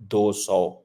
200।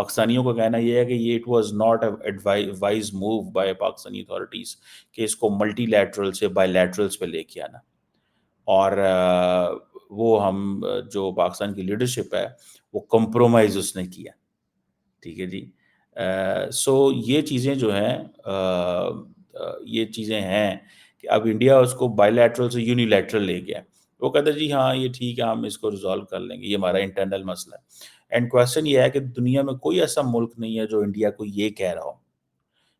پاکستانیوں کا کہنا یہ ہے کہ یہ it was not wise move by Pakistani authorities کہ اس کو ملٹی لیٹرل سے بائی لیٹرلس پہ لے کے آنا. اور وہ ہم جو پاکستان کی لیڈرشپ ہے وہ کمپرومائز اس نے کیا. ٹھیک ہے جی. سو یہ چیزیں جو ہیں یہ چیزیں ہیں کہ اب انڈیا اس کو بائی لیٹرل سے یونی لیٹرل لے گیا. وہ کہتا ہے جی ہاں یہ ٹھیک ہے ہم اس کو ریزالو کر لیں گے, یہ ہمارا انٹرنل مسئلہ ہے. اینڈ کوشچن یہ ہے کہ دنیا میں کوئی ایسا ملک نہیں ہے جو انڈیا کو یہ کہہ رہا ہو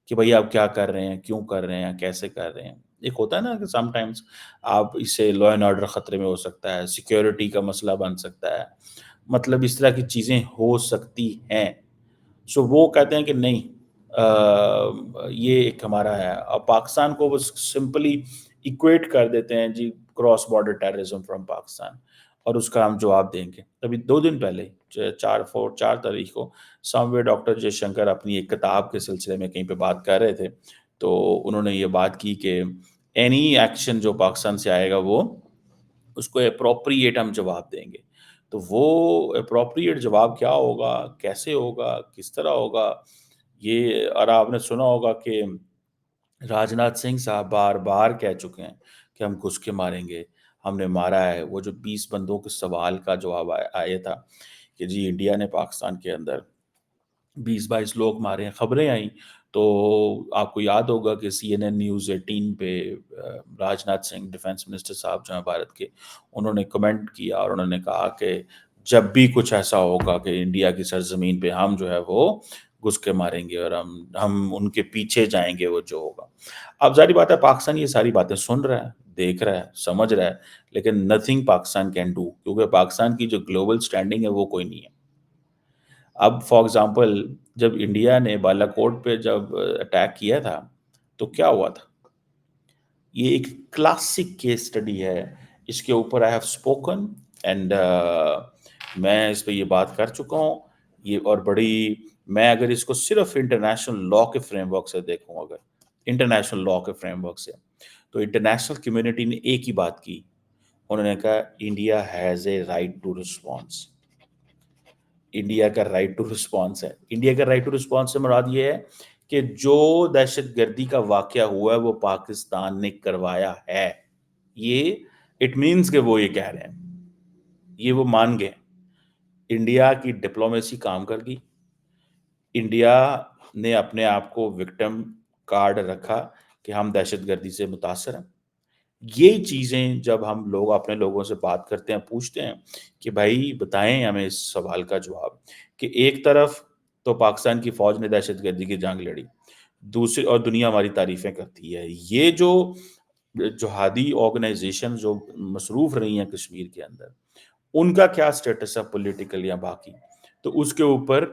کہ بھائی آپ کیا کر رہے ہیں, کیوں کر رہے ہیں, کیسے کر رہے ہیں. ایک ہوتا ہے نا کہ سم ٹائمس آپ اس سے لا اینڈ آرڈر خطرے میں ہو سکتا ہے, سیکیورٹی کا مسئلہ بن سکتا ہے, مطلب اس طرح کی چیزیں ہو سکتی ہیں. سو وہ کہتے ہیں کہ نہیں یہ ایک ہمارا ہے. اب پاکستان کو وہ سمپلی ایکویٹ کر دیتے ہیں جی cross border terrorism from Pakistan, اور اس کا ہم جواب دیں گے. ابھی 2 دن پہلے 4 تاریخ کو سم وے ڈاکٹر جے شنکر اپنی ایک کتاب کے سلسلے میں کہیں پہ بات کر رہے تھے, تو انہوں نے یہ بات کی کہ اینی ایکشن جو پاکستان سے آئے گا وہ اس کو اپروپریٹ ہم جواب دیں گے. تو وہ اپروپریٹ جواب کیا ہوگا, کیسے ہوگا, کس طرح ہوگا, یہ اور آپ نے سنا ہوگا کہ راج ناتھ سنگھ صاحب بار بار کہہ چکے ہیں کہ ہم گھس کے ماریں گے, ہم نے مارا ہے. وہ جو 20 بندوں کے سوال کا جواب آیا تھا کہ جی انڈیا نے پاکستان کے اندر 20-22 لوگ مارے ہیں, خبریں آئیں, تو آپ کو یاد ہوگا کہ CNN نیوز 18 پہ راج ناتھ سنگھ ڈیفینس منسٹر صاحب جو ہیں بھارت کے, انہوں نے کمنٹ کیا اور انہوں نے کہا کہ جب بھی کچھ ایسا ہوگا کہ انڈیا کی سرزمین پہ ہم جو ہے وہ گھس کے ماریں گے اور ہم ان کے پیچھے جائیں گے وہ جو ہوگا. اب ظاہری بات ہے پاکستان یہ ساری باتیں سن رہا ہے, دیکھ رہا ہے, سمجھ رہا ہے, لیکن نتھنگ پاکستان کین ڈو, کیونکہ پاکستان کی جو گلوبل سٹینڈنگ ہے وہ کوئی نہیں ہے. اب فار ایگزامپل جب انڈیا نے بالا کوٹ پہ جب اٹیک کیا تھا تو کیا ہوا تھا, یہ ایک کلاسک کیس اسٹڈی ہے. اس کے اوپر آئی ہیو اسپوکن اینڈ میں اس پہ یہ بات کر چکا ہوں. یہ اور بڑی میں اگر اس کو صرف انٹرنیشنل لا کے فریم ورک سے دیکھوں, اگر انٹرنیشنل لا کے فریم ورک سے, تو انٹرنیشنل کمیونٹی نے ایک ہی بات کی, انہوں نے کہا India has a right to response. India کا رائٹ ٹو رسپانس ہے. انڈیا کا رائٹ ٹو رسپانس سے مراد یہ ہے کہ جو دہشت گردی کا واقعہ ہوا ہے وہ پاکستان نے کروایا ہے. یہ اٹ مینس کہ وہ یہ کہہ رہے ہیں, یہ وہ مان گئے. انڈیا کی ڈپلومیسی کام کر گئی, انڈیا نے اپنے آپ کو وکٹم کارڈ رکھا کہ ہم دہشت گردی سے متاثر ہیں. یہ چیزیں جب ہم لوگ اپنے لوگوں سے بات کرتے ہیں, پوچھتے ہیں کہ بھائی بتائیں ہمیں اس سوال کا جواب, کہ ایک طرف تو پاکستان کی فوج نے دہشت گردی کی جنگ لڑی, دوسری اور دنیا ہماری تعریفیں کرتی ہے. یہ جو جہادی آرگنائزیشن جو مصروف رہی ہیں کشمیر کے اندر, ان کا کیا سٹیٹس ہے پولیٹیکل یا باقی, تو اس کے اوپر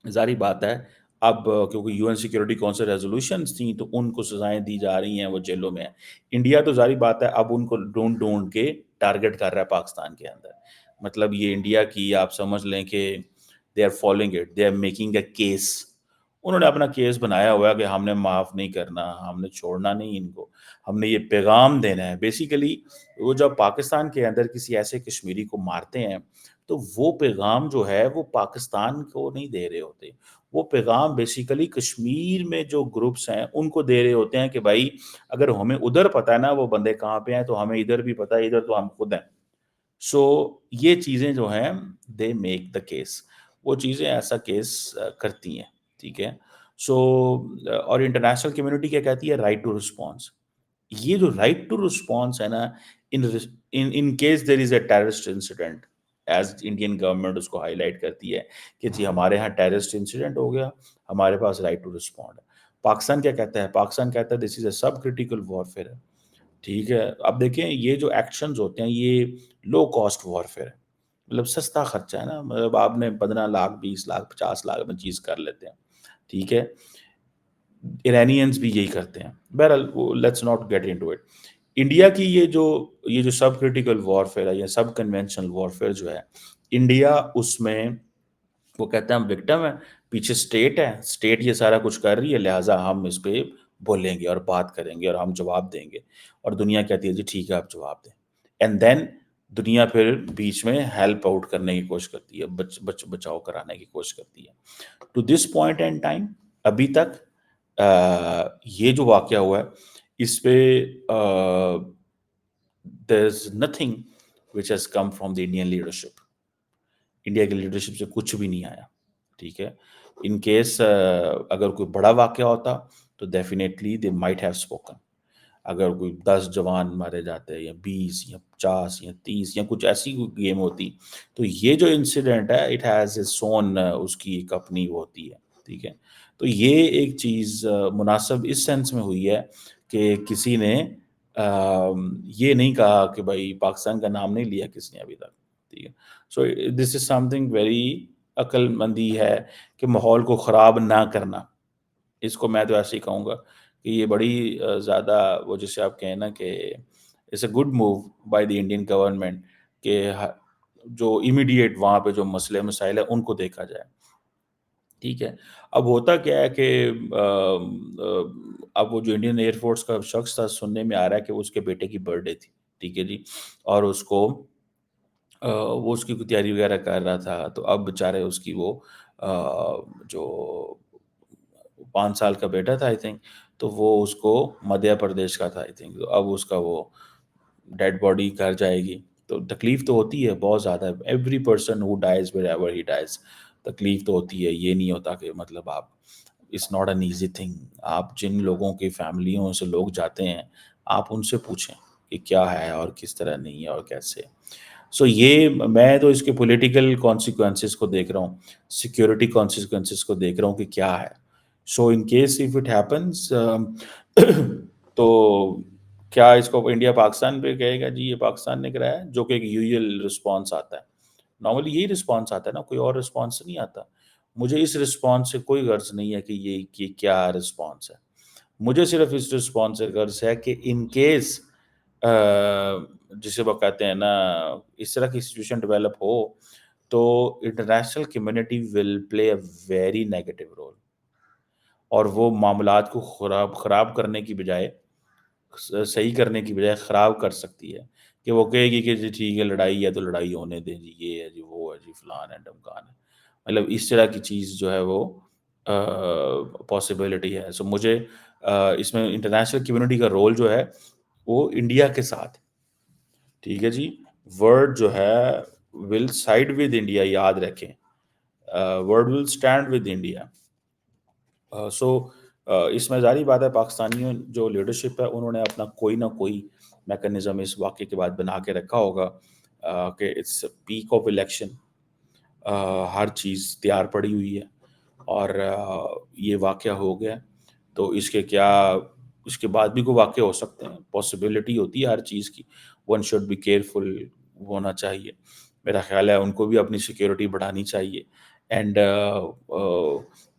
ظاہری بات ہے اب کیونکہ UN سیکیورٹی کونسل ریزولوشنز تھیں تو ان کو سزائیں دی جا رہی ہیں, وہ جیلوں میں ہیں. انڈیا تو ظاہری بات ہے اب ان کو ڈھونڈ ڈھونڈ کے ٹارگٹ کر رہا ہے پاکستان کے اندر. مطلب یہ انڈیا کی آپ سمجھ لیں کہ they are following it, they are making a case. انہوں نے اپنا کیس بنایا ہوا ہے کہ ہم نے معاف نہیں کرنا, ہم نے چھوڑنا نہیں ان کو, ہم نے یہ پیغام دینا ہے. بیسیکلی وہ جب پاکستان کے اندر کسی ایسے کشمیری کو مارتے ہیں تو وہ پیغام جو ہے وہ پاکستان کو نہیں دے رہے ہوتے, وہ پیغام بیسیکلی کشمیر میں جو گروپس ہیں ان کو دے رہے ہوتے ہیں کہ بھائی اگر ہمیں ادھر پتہ ہے نا وہ بندے کہاں پہ ہیں, تو ہمیں ادھر بھی پتہ ہے, ادھر تو ہم خود ہیں. سو یہ چیزیں جو ہیں دے میک دا کیس, وہ چیزیں ایسا کیس کرتی ہیں. ٹھیک ہے. سو اور انٹرنیشنل کمیونٹی کیا کہتی ہے, رائٹ ٹو رسپانس. یہ جو رائٹ ٹو رسپانس ہے نا, in case there is a terrorist incident, as Indian government اس کو ہائی لائٹ کرتی ہے کہ جی ہمارے ہاں ٹیررسٹ انسیڈنٹ ہو گیا, ہمارے پاس رائٹ ٹو رسپونڈ. پاکستان کیا کہتا ہے, پاکستان کہتا ہے دس از اے سب کرٹیکل وارفیئر. ٹھیک ہے. اب دیکھیں یہ جو ایکشنز ہوتے ہیں یہ لو کاسٹ وارفیئر ہے, مطلب سستا خرچہ ہے نا, مطلب آپ نے 15 لاکھ 20 لاکھ 50 لاکھ میں چیز کر لیتے ہیں. ٹھیک ہے. ایرانیئنس بھی یہی کرتے ہیں. بہرحال let's not get into it. India کی یہ جو سب کرٹیکل وارفیئر ہے یا سب کنونشنل وارفیئر جو ہے, انڈیا اس میں وہ کہتے ہیں ہم وکٹم ہیں, پیچھے اسٹیٹ ہے, اسٹیٹ یہ سارا کچھ کر رہی ہے, لہٰذا ہم اس پہ بولیں گے اور بات کریں گے اور ہم جواب دیں گے. اور دنیا کہتی ہے جی ٹھیک ہے آپ جواب دیں. اینڈ دین دنیا پھر بیچ میں ہیلپ آؤٹ کرنے کی کوشش کرتی ہے، بچاؤ کرانے کی کوشش کرتی ہے. To this point and time ابھی تک یہ جو واقعہ ہوا ہے اس پہ there is nothing which has come from the Indian leadership. India کی لیڈرشپ سے کچھ بھی نہیں آیا. ٹھیک ہے. ان کیس اگر کوئی بڑا واقعہ ہوتا تو definitely they might have spoken. اگر کوئی 10 جوان مارے جاتے یا 20 یا 50 یا 30 یا کچھ ایسی گیم ہوتی تو یہ جو انسیڈنٹ ہے اٹ ہیز اے سون اس کی ایک اپنی وہ ہوتی ہے. ٹھیک ہے. تو یہ ایک چیز مناسب اس سینس میں ہوئی ہے کہ کسی نے یہ نہیں کہا کہ بھائی پاکستان کا نام نہیں لیا کس نے ابھی تک. ٹھیک ہے. سو دس از سم تھنگ ویری عقل مندی ہے کہ ماحول کو خراب نہ کرنا. اس کو میں تو ایسے ہی کہوں گا کہ یہ بڑی زیادہ وہ جسے آپ کہیں نا کہ it's a good move by the Indian government کہ جو امیڈیٹ وہاں پہ جو مسئلے مسائل ہیں ان کو دیکھا جائے. ٹھیک ہے. اب ہوتا کیا ہے کہ اب وہ جو انڈین ایئر فورس کا شخص تھا سننے میں آ رہا ہے کہ اس کے بیٹے کی برتھ ڈے تھی. ٹھیک ہے جی. اور اس کو وہ اس کی کوئی تیاری وغیرہ کر رہا تھا تو اب بےچارے اس کی وہ جو 5 سال کا بیٹا تھا آئی تھنک تو وہ اس کو مدھیہ پردیش کا تھا آئی تھنک. تو اب اس کا وہ ڈیڈ باڈی گھر جائے گی تو تکلیف تو ہوتی ہے بہت زیادہ. Every person who dies wherever he dies تکلیف تو ہوتی ہے. یہ نہیں ہوتا کہ مطلب آپ it's not an easy thing. آپ جن لوگوں کی فیملیوں سے لوگ جاتے ہیں آپ ان سے پوچھیں کہ کیا ہے اور کس طرح نہیں ہے اور کیسے. سو یہ میں تو اس کے پولیٹیکل کانسیکوینسز کو دیکھ رہا ہوں, سیکیورٹی کانسیکوینسز کو دیکھ رہا ہوں کہ کیا ہے. So in case if it happens تو کیا اس کو انڈیا پاکستان پہ کہے گا جی یہ پاکستان نے کرایا, جو کہ ایک یوزل رسپانس آتا ہے. نارملی یہی رسپانس آتا ہے نا, کوئی اور رسپانس نہیں آتا. مجھے اس رسپانس سے کوئی غرض نہیں ہے کہ یہ کیا رسپانس ہے. مجھے صرف اس رسپانس سے غرض ہے کہ ان کیس جسے وہ کہتے ہیں نا اس طرح کی سچویشن ڈیولپ ہو تو international community will play a very negative role, اور وہ معاملات کو خراب کرنے کی بجائے صحیح کرنے کی بجائے خراب کر سکتی ہے. کہ وہ کہے گی کہ جی ٹھیک ہے لڑائی ہے تو لڑائی ہونے دیں جی, یہ ہے جی وہ ہے جی فلان ہے ڈمکان ہے. مطلب اس طرح کی چیز جو ہے وہ پاسبلٹی ہے. سو مجھے اس میں انٹرنیشنل کمیونٹی کا رول جو ہے وہ انڈیا کے ساتھ. ٹھیک ہے جی. ورڈ جو ہے ول سائڈ ود انڈیا, یاد رکھیں world will stand with India. So اس میں ظاہری بات ہے پاکستانیوں جو لیڈرشپ ہے انہوں نے اپنا کوئی نہ کوئی میکانزم اس واقعے کے بعد بنا کے رکھا ہوگا کہ اٹس پیک آف الیکشن, ہر چیز تیار پڑی ہوئی ہے اور یہ واقعہ ہو گیا تو اس کے کیا اس کے بعد بھی کوئی واقع ہو سکتے ہیں. پاسبلٹی ہوتی ہے ہر چیز کی. ون شوڈ بی کیئرفل ہونا چاہیے. میرا خیال ہے ان کو بھی اپنی سیکیورٹی بڑھانی چاہیے. اینڈ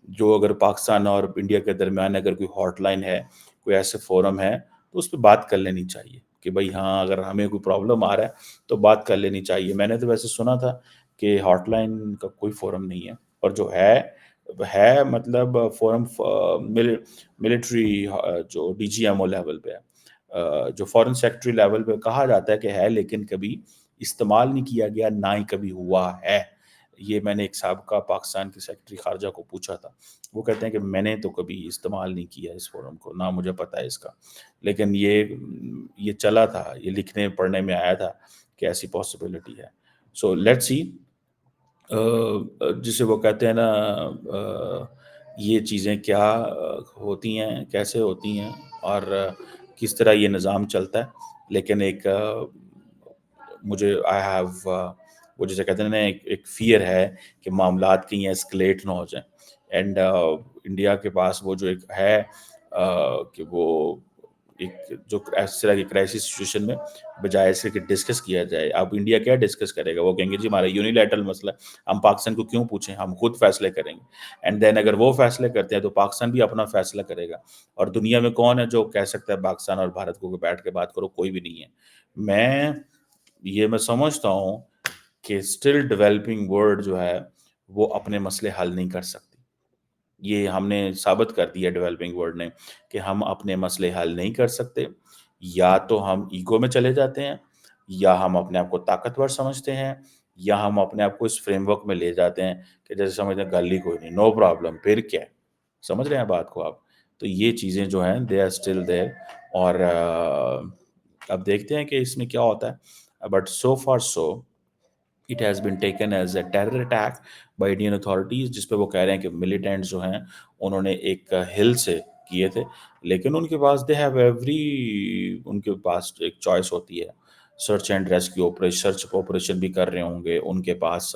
جو اگر پاکستان اور انڈیا کے درمیان اگر کوئی ہاٹ لائن ہے, کوئی ایسے فورم ہے تو اس پہ بات کر لینی چاہیے کہ بھائی ہاں اگر ہمیں کوئی پرابلم آ رہا ہے تو بات کر لینی چاہیے. میں نے تو ویسے سنا تھا کہ ہاٹ لائن کا کوئی فورم نہیں ہے, اور جو ہے مطلب فورم ملٹری جو D G M O level پہ ہے, جو فورن سیکٹری لیول پہ کہا جاتا ہے کہ ہے, لیکن کبھی استعمال نہیں کیا گیا, نہ ہی کبھی ہوا ہے. یہ میں نے ایک سابقہ پاکستان کے سیکرٹری خارجہ کو پوچھا تھا, وہ کہتے ہیں کہ میں نے تو کبھی استعمال نہیں کیا اس فورم کو, نہ مجھے پتہ ہے اس کا, لیکن یہ چلا تھا, یہ لکھنے پڑھنے میں آیا تھا کہ ایسی پاسبلٹی ہے. سو لیٹس سی جسے وہ کہتے ہیں نا یہ چیزیں کیا ہوتی ہیں, کیسے ہوتی ہیں اور کس طرح یہ نظام چلتا ہے. لیکن ایک مجھے آئی ہیو وہ جسے کہتے ہیں نا ایک فیئر ہے کہ معاملات کہیں ایسکلیٹ نہ ہو جائیں. اینڈ انڈیا کے پاس وہ جو ایک ہے کہ وہ ایک جو اس طرح کی کرائسس سچویشن میں بجائے اس کے کہ ڈسکس کیا جائے, اب انڈیا کیا ڈسکس کرے گا, وہ کہیں گے جی ہمارا یونیلیٹرل مسئلہ ہے, ہم پاکستان کو کیوں پوچھیں, ہم خود فیصلے کریں گے. اینڈ دین اگر وہ فیصلے کرتے ہیں تو پاکستان بھی اپنا فیصلہ کرے گا, اور دنیا میں کون ہے جو کہہ سکتا ہے پاکستان اور بھارت کو بیٹھ کے بات کرو, کوئی بھی نہیں ہے. میں سمجھتا ہوں کہ اسٹل ڈیولپنگ ورلڈ جو ہے وہ اپنے مسئلے حل نہیں کر سکتی. یہ ہم نے ثابت کر دیا ڈیولپنگ ورلڈ نے کہ ہم اپنے مسئلے حل نہیں کر سکتے. یا تو ہم ایگو میں چلے جاتے ہیں یا ہم اپنے آپ کو طاقتور سمجھتے ہیں، یا ہم اپنے آپ کو اس فریم ورک میں لے جاتے ہیں کہ جیسے سمجھتے ہیں گل ہی کوئی نہیں، نو پرابلم، پھر کیا ہے؟ سمجھ رہے ہیں بات کو آپ؟ تو یہ چیزیں جو ہیں دے آر اسٹل دیر، اور اب دیکھتے ہیں کہ اس میں کیا ہوتا ہے، but so for so it has been taken as a terror attack by Indian authorities, جس پہ وہ کہہ رہے ہیں کہ ملیٹنٹس جو ہیں انہوں نے ایک ہل سے کیے تھے، لیکن ان کے پاس دے ہیو ایوری، ان کے پاس ایک چوائس ہوتی ہے، search and rescue search operation بھی کر رہے ہوں گے، ان کے پاس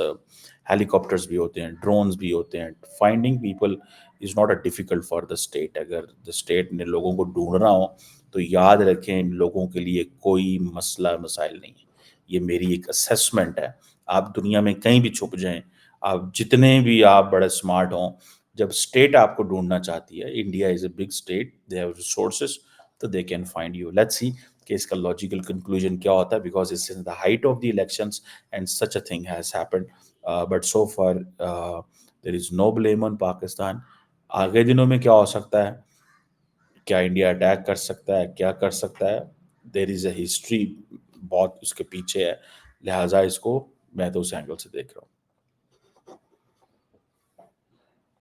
ہیلی کاپٹرز بھی ہوتے ہیں، ڈرونز بھی ہوتے ہیں، finding people is not a difficult for the state, اگر دا اسٹیٹ نے لوگوں کو ڈھونڈنا ہو تو یاد رکھیں ان لوگوں کے لیے کوئی مسئلہ مسائل نہیں ہے، یہ میری ایک اسیسمنٹ ہے، آپ دنیا میں کہیں بھی چھپ جائیں، آپ جتنے بھی آپ بڑے اسمارٹ ہوں، جب اسٹیٹ آپ کو ڈھونڈنا چاہتی ہے، India is a big state, they have resources, تو they can find you, let's see کہ اس کا لاجیکل کنکلوژن کیا ہوتا ہے، because it's in the height of the elections and such a thing has happened, but so far there is no blame on Pakistan. آگے دنوں میں کیا ہو سکتا ہے، کیا انڈیا اٹیک کر سکتا ہے، کیا کر سکتا ہے، دیر از اے ہسٹری بہت اس کے پیچھے ہے، لہٰذا اس کو میں تو اس اینگل سے دیکھ رہا ہوں.